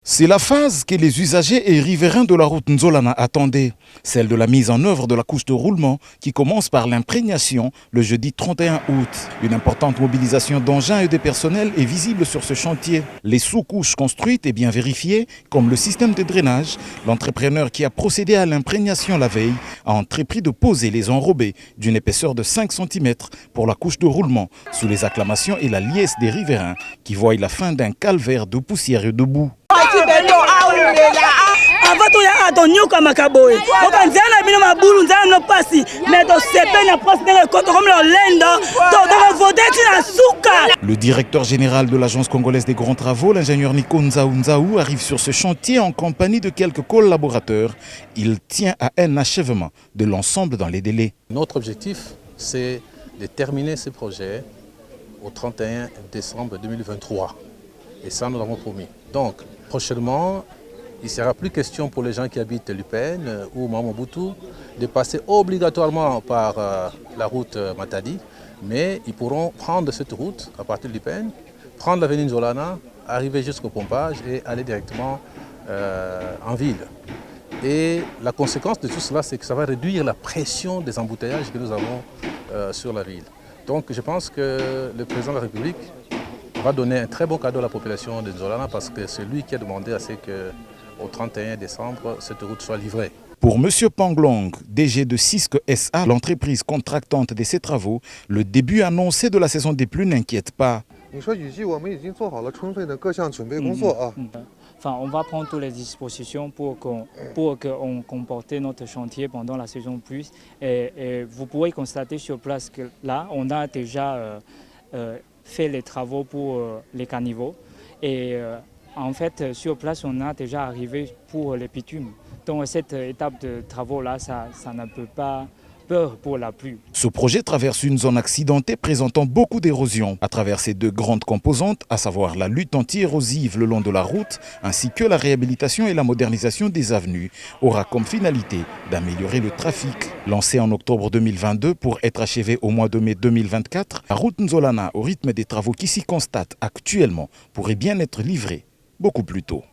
C'est la phase que les usagers et riverains de la route Nzolana attendaient, celle de la mise en œuvre de la couche de roulement qui commence par l'imprégnation le jeudi 31 août. Une importante mobilisation d'engins et de personnel est visible sur ce chantier. Les sous-couches construites et bien vérifiées, comme le système de drainage, l'entrepreneur qui a procédé à l'imprégnation la veille a entrepris de poser les enrobés d'une épaisseur de 5 cm pour la couche de roulement, sous les acclamations et la liesse des riverains qui voient la fin d'un calvaire de poussière et de boue. Le directeur général de l'Agence congolaise des grands travaux, l'ingénieur Nico Nzaou, arrive sur ce chantier en compagnie de quelques collaborateurs. Il tient à un achèvement de l'ensemble dans les délais. Notre objectif, c'est de terminer ce projet au 31 décembre 2023. Et ça, nous l'avons promis. Donc, prochainement, il ne sera plus question pour les gens qui habitent l'UPN ou Mamoubutu de passer obligatoirement par la route Matadi, mais ils pourront prendre cette route à partir de l'UPN, prendre l'avenue Nzolana, arriver jusqu'au pompage et aller directement en ville. Et la conséquence de tout cela, c'est que ça va réduire la pression des embouteillages que nous avons sur la ville. Donc je pense que le président de la République va donner un très bon cadeau à la population de Nzolana parce que c'est lui qui a demandé à ce qu'au 31 décembre, cette route soit livrée. Pour M. Panglong, DG de Cisco SA, l'entreprise contractante de ces travaux, le début annoncé de la saison des pluies n'inquiète pas. Enfin, on va prendre toutes les dispositions pour qu'on comporte notre chantier pendant la saison pluie. Et vous pourrez constater sur place que là, on a déjà fait les travaux pour les caniveaux. Et en fait, sur place, on a déjà arrivé pour les bitumes. Donc cette étape de travaux-là, ça ne peut pas peur pour la pluie. Ce projet traverse une zone accidentée présentant beaucoup d'érosion. À travers ces deux grandes composantes, à savoir la lutte anti-érosive le long de la route, ainsi que la réhabilitation et la modernisation des avenues, aura comme finalité d'améliorer le trafic. Lancée en octobre 2022 pour être achevée au mois de mai 2024, la route Nzolana, au rythme des travaux qui s'y constatent actuellement, pourrait bien être livrée beaucoup plus tôt.